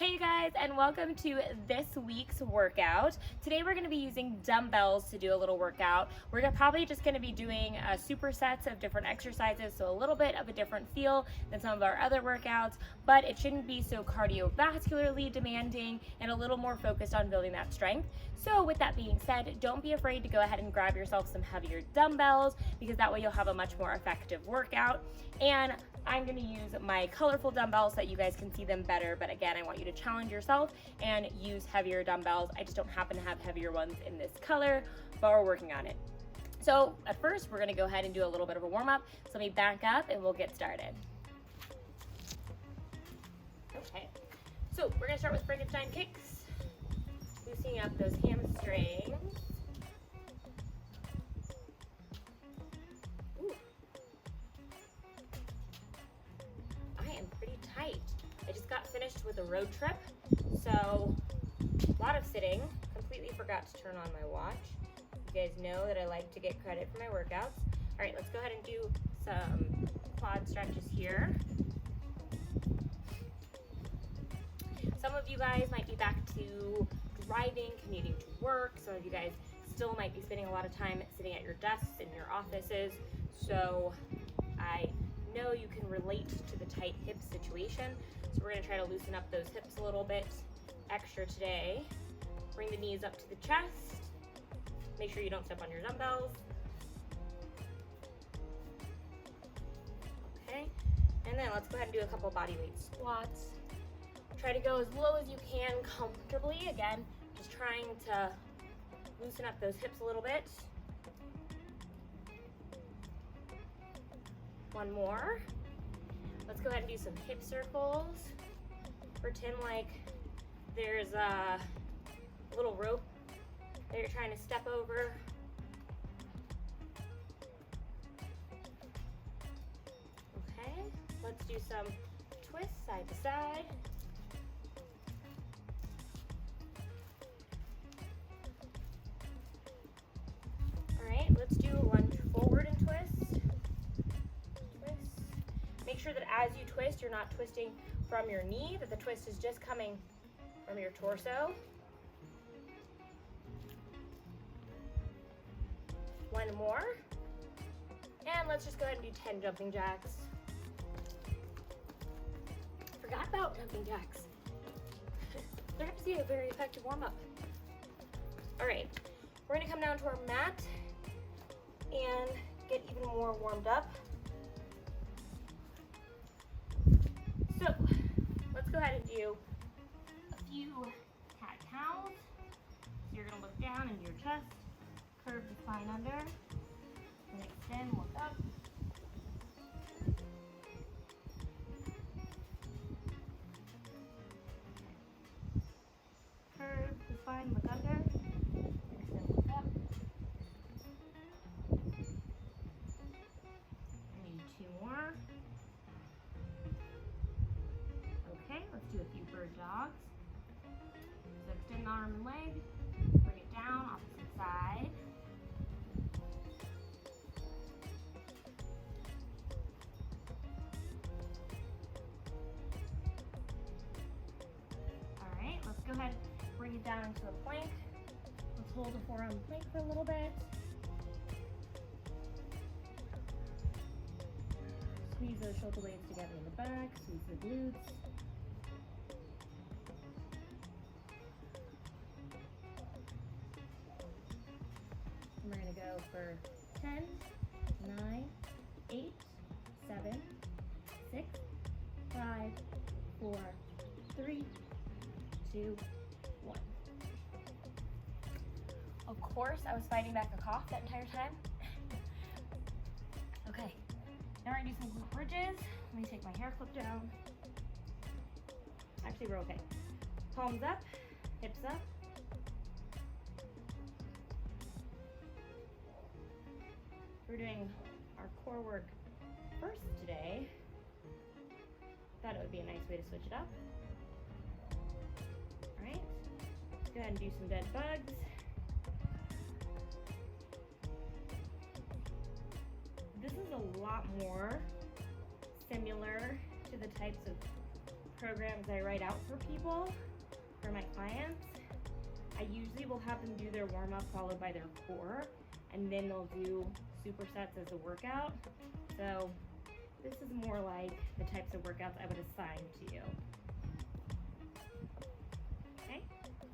Hey guys, and welcome to this week's workout. Today we're going to be using dumbbells to do a little workout. We're probably just going to be doing supersets of different exercises, so a little bit of a different feel than some of our other workouts, but it shouldn't be so cardiovascularly demanding and a little more focused on building that strength. So with that being said, don't be afraid to go ahead and grab yourself some heavier dumbbells, because that way you'll have a much more effective workout. And I'm going to use my colorful dumbbells so that you guys can see them better, but again, I want you to challenge yourself and use heavier dumbbells. I just don't happen to have heavier ones in this color, but we're working on it. So at first, we're going to go ahead and do a little bit of a warm-up. So let me back up and we'll get started. Okay, so we're going to start with Frankenstein kicks, loosening up those hamstrings. I just got finished with a road trip, so a lot of sitting. Completely forgot to turn on my watch. You guys know that I like to get credit for my workouts. All right, let's go ahead and do some quad stretches here. Some of you guys might be back to driving, commuting to work. Some of you guys still might be spending a lot of time sitting at your desks in your offices. So I know you can relate to the tight hip situation. So we're gonna try to loosen up those hips a little bit extra today. Bring the knees up to the chest. Make sure you don't step on your dumbbells. Okay, and then let's go ahead and do a couple body weight squats. Try to go as low as you can comfortably. Again, just trying to loosen up those hips a little bit. One more. Let's go ahead and do some hip circles. Pretend like there's a little rope that you're trying to step over. Okay, let's do some twists side to side. All right, let's do a lunge forward and twist. Make sure that as you twist, you're not twisting from your knee, that the twist is just coming from your torso. One more. And let's just go ahead and do 10 jumping jacks. Forgot about jumping jacks. They're going to be a very effective warm-up. All right, we're going to come down to our mat and get even more warmed up. So let's go ahead and do a few cat-cows. So you're going to look down into your chest, curve the spine under, and extend, look up. Curve the spine, look under, extend, look up. I need two more. Okay, let's do a few bird dogs. So extend the arm and leg, bring it down, opposite side. All right, let's go ahead, bring it down into a plank. Let's hold the forearm plank for a little bit. Squeeze those shoulder blades together in the back, squeeze the glutes. We're going to go for 10, 9, 8, 7, 6, 5, 4, 3, 2, 1. Of course, I was fighting back a cough that entire time. Okay, now we're going to do some glute bridges. Let me take my hair clip down. Actually, we're okay. Palms up, hips up. We're doing our core work first today. Thought it would be a nice way to switch it up. All right, let's go ahead and do some dead bugs. This is a lot more similar to the types of programs I write out for people, for my clients, I usually will have them do their warm-up followed by their core, and then they'll do supersets as a workout. So this is more like the types of workouts I would assign to you. Okay,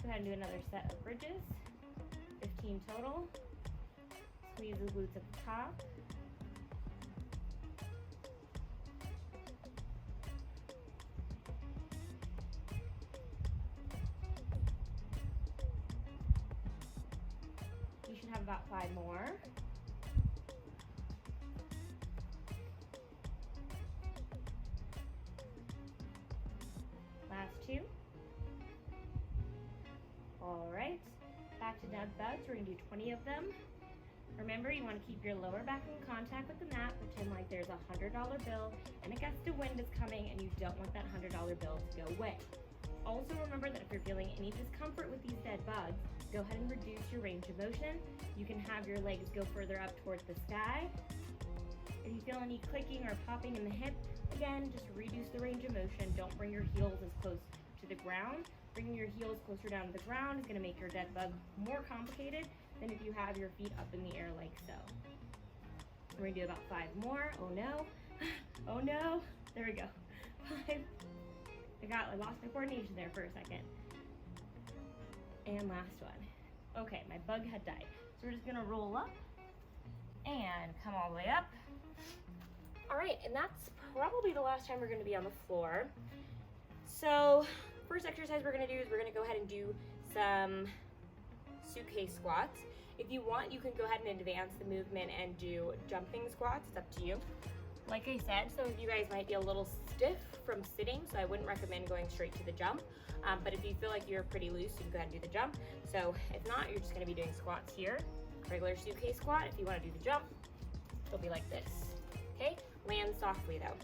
go ahead and do another set of bridges, 15 total. Squeeze the glutes at the top. You should have about 5 more. Last 2. All right, back to dumbbells. We're gonna do 20 of them. Remember, you want to keep your lower back in contact with the mat. Pretend like there's a $100 bill and a gust of wind is coming and you don't want that $100 bill to go away. Also remember that if you're feeling any discomfort with these dead bugs, go ahead and reduce your range of motion. You can have your legs go further up towards the sky. If you feel any clicking or popping in the hip, again, just reduce the range of motion. Don't bring your heels as close to the ground. Bringing your heels closer down to the ground is going to make your dead bug more complicated than if you have your feet up in the air like so. We're going to do about 5 more. Oh no. Oh no. There we go. 5. I lost my coordination there for a second. And last one. Okay, my bug had died. So we're just going to roll up and come all the way up. All right, and that's probably the last time we're going to be on the floor. So first exercise we're going to do is we're going to go ahead and do some suitcase squats. If you want, you can go ahead and advance the movement and do jumping squats. It's up to you. Like I said, some of you guys might be a little stiff from sitting, so I wouldn't recommend going straight to the jump. But if you feel like you're pretty loose, you can go ahead and do the jump. So if not, you're just going to be doing squats here. Regular suitcase squat. If you want to do the jump, it'll be like this. Okay? Land softly though.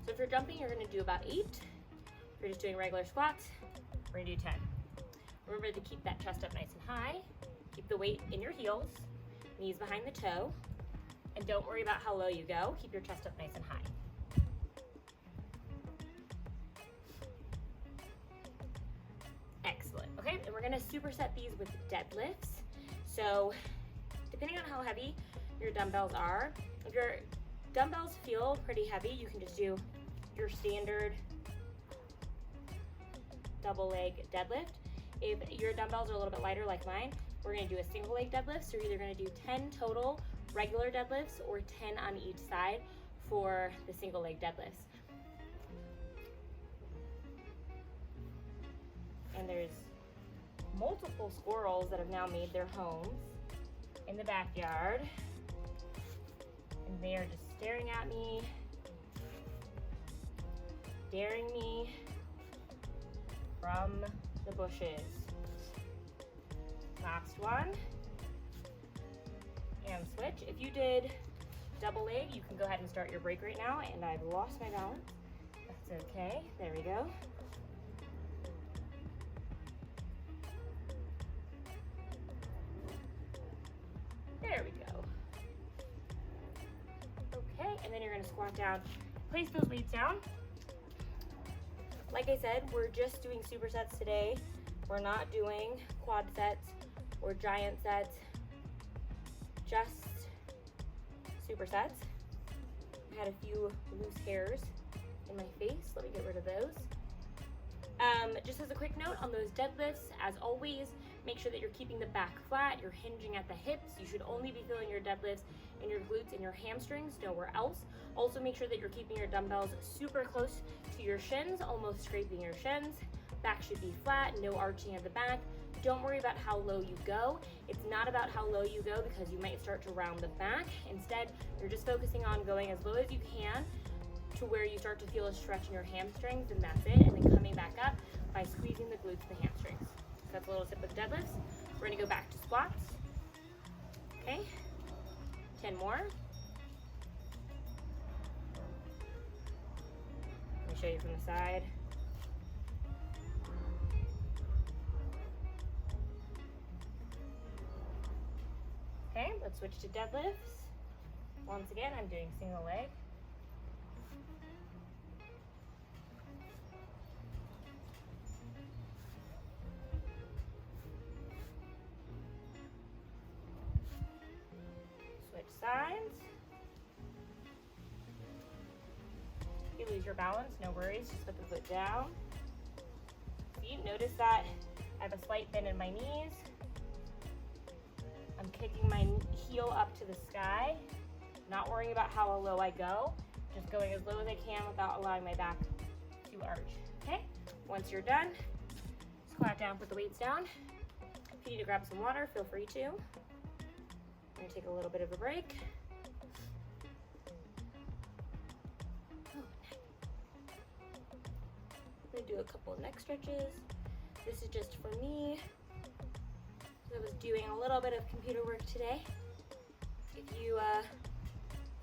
So if you're jumping, you're going to do about 8. If you're just doing regular squats, we're going to do 10. Remember to keep that chest up nice and high. Keep the weight in your heels, knees behind the toe, and don't worry about how low you go. Keep your chest up nice and high. Excellent. Okay, and we're going to superset these with deadlifts. So depending on how heavy your dumbbells are, if your dumbbells feel pretty heavy, you can just do your standard double leg deadlift. If your dumbbells are a little bit lighter like mine, we're going to do a single leg deadlift. So you're either going to do 10 total regular deadlifts or 10 on each side for the single leg deadlifts. And there's multiple squirrels that have now made their homes in the backyard. And they are just staring at me, daring me from the bushes. Last one. And switch. If you did double leg, you can go ahead and start your break right now. And I've lost my balance. That's okay. There we go. There we go. Okay, and then you're going to squat down. Place those weights down. Like I said, we're just doing supersets today. We're not doing quad sets or giant sets, just supersets. I had a few loose hairs in my face. Let me get rid of those. Just as a quick note on those deadlifts, as always, make sure that you're keeping the back flat, you're hinging at the hips. You should only be feeling your deadlifts in your glutes and your hamstrings, nowhere else. Also make sure that you're keeping your dumbbells super close to your shins, almost scraping your shins. Back should be flat, no arching of the back. Don't worry about how low you go. It's not about how low you go because you might start to round the back. Instead, you're just focusing on going as low as you can to where you start to feel a stretch in your hamstrings, and that's it. And then coming back up by squeezing the glutes and the hamstrings. So that's a little tip with deadlifts. We're gonna go back to squats. Okay, 10 more. Let me show you from the side. Okay, let's switch to deadlifts. Once again, I'm doing single leg. sides. If you lose your balance, no worries, just put the foot down. See, notice that I have a slight bend in my knees. I'm kicking my heel up to the sky, not worrying about how low I go, just going as low as I can without allowing my back to arch, okay? Once you're done, squat down, put the weights down. If you need to grab some water, feel free to. I'm gonna take a little bit of a break. I'm gonna do a couple of neck stretches. This is just for me. I was doing a little bit of computer work today. If you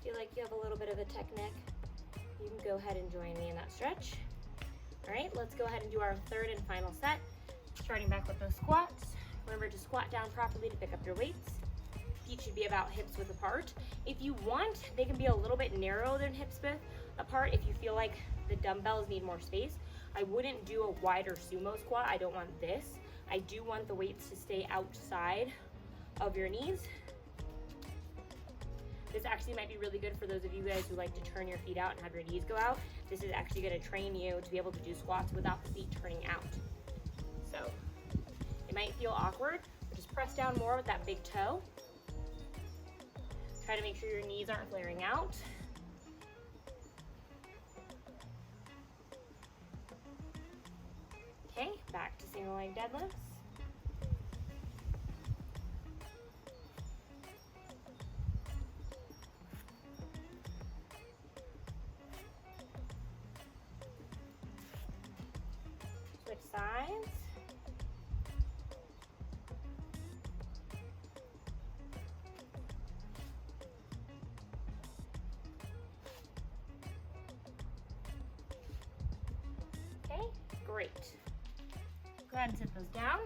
feel like you have a little bit of a tech neck, you can go ahead and join me in that stretch. All right, let's go ahead and do our third and final set. Starting back with those squats. Remember to squat down properly to pick up your weights. Feet should be about hips width apart. If you want, they can be a little bit narrower than hips width apart if you feel like the dumbbells need more space. I wouldn't do a wider sumo squat. I don't want this. I do want the weights to stay outside of your knees. This actually might be really good for those of you guys who like to turn your feet out and have your knees go out. This is actually going to train you to be able to do squats without the feet turning out. So it might feel awkward, but just press down more with that big toe. Try to make sure your knees aren't flaring out. Okay, back to single leg deadlifts. Switch sides. Okay, great. Go ahead and sit those down.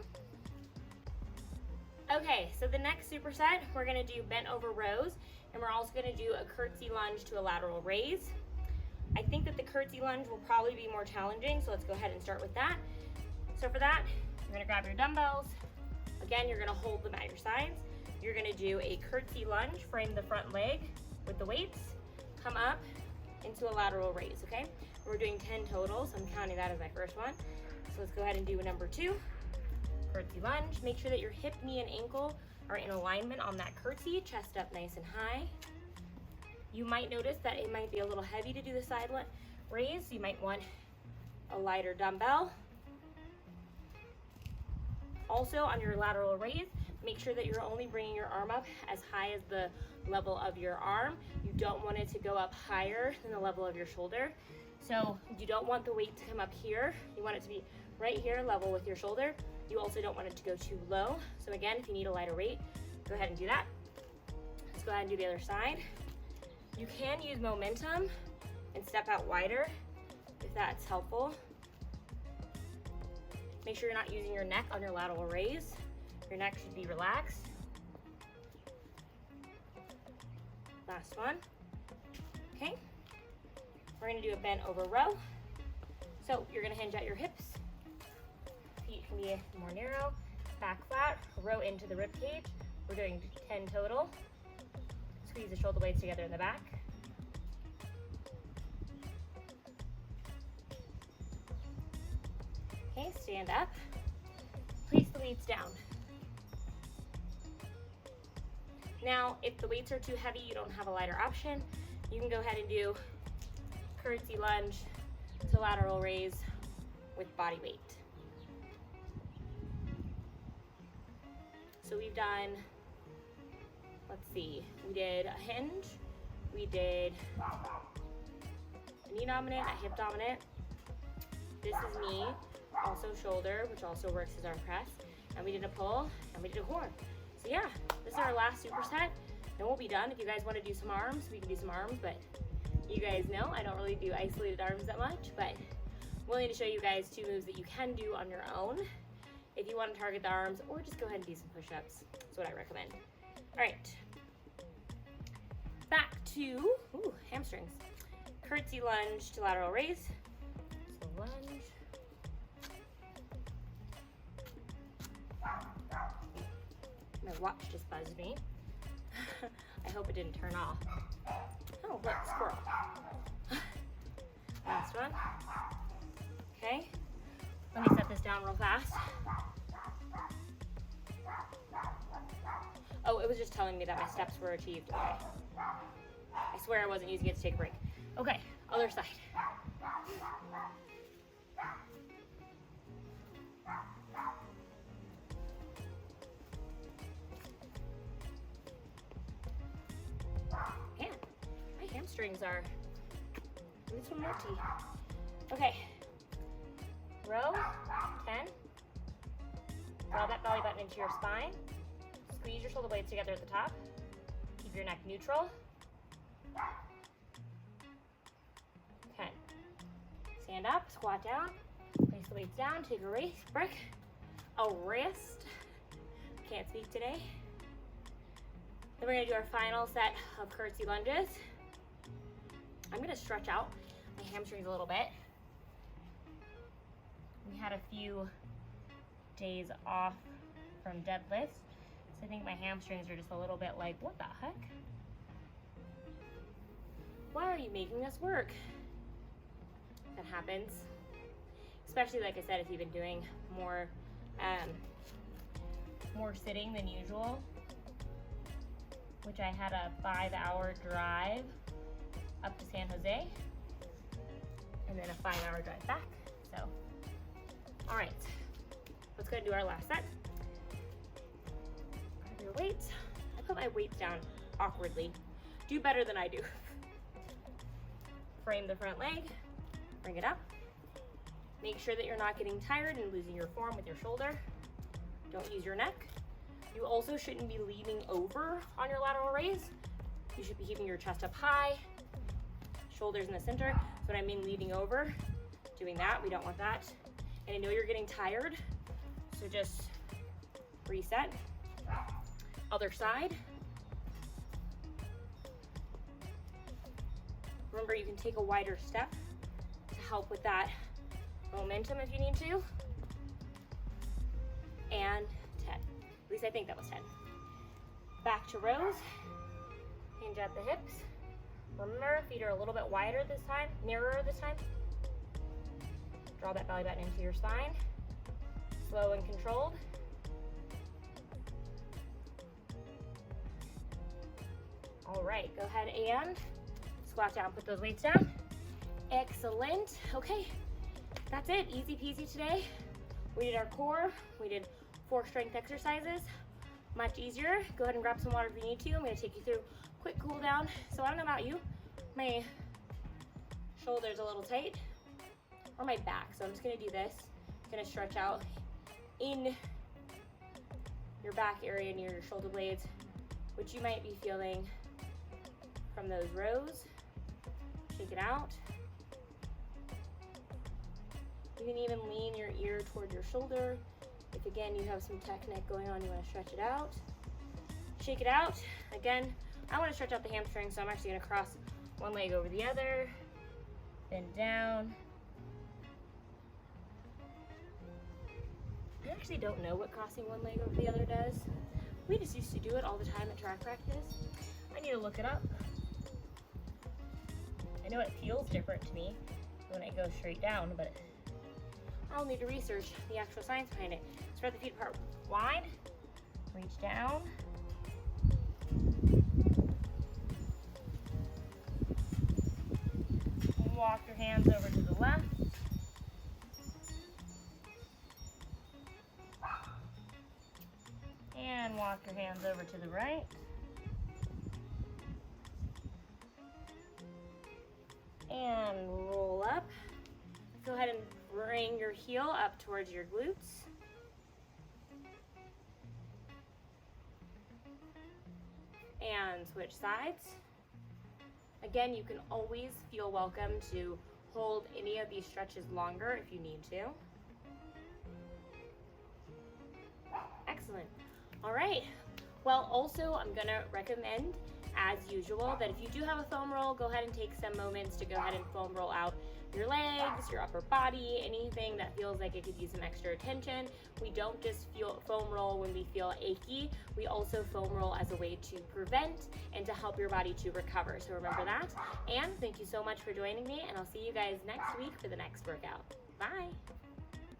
Okay, so the next superset, we're gonna do bent over rows, and we're also gonna do a curtsy lunge to a lateral raise. I think that the curtsy lunge will probably be more challenging, so let's go ahead and start with that. So for that, you're gonna grab your dumbbells. Again, you're gonna hold them at your sides. You're gonna do a curtsy lunge, frame the front leg with the weights, come up into a lateral raise, okay? We're doing 10 total, so I'm counting that as my first one. So let's go ahead and do number 2, curtsy lunge. Make sure that your hip, knee, and ankle are in alignment on that curtsy, chest up nice and high. You might notice that it might be a little heavy to do the side raise. You might want a lighter dumbbell. Also on your lateral raise, make sure that you're only bringing your arm up as high as the level of your arm. You don't want it to go up higher than the level of your shoulder. So you don't want the weight to come up here. You want it to be right here, level with your shoulder. You also don't want it to go too low. So again, if you need a lighter weight, go ahead and do that. Let's go ahead and do the other side. You can use momentum and step out wider if that's helpful. Make sure you're not using your neck on your lateral raise. Your neck should be relaxed. Last one. Okay. We're gonna do a bent over row. So you're gonna hinge at your hips. Feet can be more narrow. Back flat, row into the rib cage. We're doing 10 total. Squeeze the shoulder blades together in the back. Okay, stand up. Place the weights down. Now, if the weights are too heavy, you don't have a lighter option, you can go ahead and do curtsy lunge to lateral raise with body weight. So we've done, let's see, we did a hinge, we did a knee dominant, a hip dominant. This is knee, also shoulder, which also works as our press. And we did a pull, and we did a core. So yeah, this is our last superset, and we'll be done. If you guys want to do some arms, we can do some arms, but you guys know I don't really do isolated arms that much, but I'm willing to show you guys 2 moves that you can do on your own if you want to target the arms, or just go ahead and do some push-ups. That's what I recommend. All right, back to hamstrings. Curtsy lunge to lateral raise. So lunge. My watch just buzzed me. I hope it didn't turn off. Oh, look, squirrel. Last one. Okay, let me set this down real fast. Oh, it was just telling me that my steps were achieved. Okay. I swear I wasn't using it to take a break. Okay, other side. Man, my hamstrings are a little naughty. Okay, row 10. Draw that belly button into your spine. Squeeze your shoulder blades together at the top. Keep your neck neutral. 10. Stand up, squat down, place the weights down, take a break. A rest. Can't speak today. Then we're gonna do our final set of curtsy lunges. I'm gonna stretch out my hamstrings a little bit. We had a few days off from deadlifts, so I think my hamstrings are just a little bit like, what the heck? Why are you making this work? That happens, especially like I said, if you've been doing more sitting than usual, which I had a 5-hour drive up to San Jose and then a 5-hour drive back. So, all right, let's go and do our last set. Grab your weights. I put my weights down awkwardly. Do better than I do. Frame the front leg, bring it up. Make sure that you're not getting tired and losing your form with your shoulder. Don't use your neck. You also shouldn't be leaning over on your lateral raise. You should be keeping your chest up high, shoulders in the center. So when I mean leaning over, doing that, we don't want that. And I know you're getting tired, so just reset. Other side. Remember, you can take a wider step to help with that momentum if you need to. And 10. At least I think that was 10. Back to rows. Hinge at the hips. Remember, feet are a little bit wider this time, nearer this time. Draw that belly button into your spine. Slow and controlled. All right, go ahead and squat down, put those weights down. Excellent. Okay, that's it. Easy peasy today. We did our core. We did 4 strength exercises. Much easier. Go ahead and grab some water if you need to. I'm going to take you through a quick cool down. So I don't know about you, my shoulder's a little tight, or my back. So I'm just going to do this. I'm going to stretch out in your back area near your shoulder blades, which you might be feeling from those rows. Shake it out. You can even lean your ear toward your shoulder. If again you have some technique going on, you want to stretch it out. Shake it out. Again, I want to stretch out the hamstring, so I'm actually going to cross one leg over the other, bend down. I actually don't know what crossing one leg over the other does. We just used to do it all the time at track practice. I need to look it up. I know it feels different to me when it goes straight down, but I'll need to research the actual science behind it. Spread the feet apart wide, reach down. Walk your hands over to the left. And walk your hands over to the right. And roll up. Go ahead and bring your heel up towards your glutes. And switch sides. Again, you can always feel welcome to hold any of these stretches longer if you need to. Excellent. All right. Well, also, I'm going to recommend, as usual, that if you do have a foam roll, go ahead and take some moments to go ahead and foam roll out your legs, your upper body, anything that feels like it could use some extra attention. We don't just foam roll when we feel achy. We also foam roll as a way to prevent and to help your body to recover. So remember that. And thank you so much for joining me, and I'll see you guys next week for the next workout. Bye.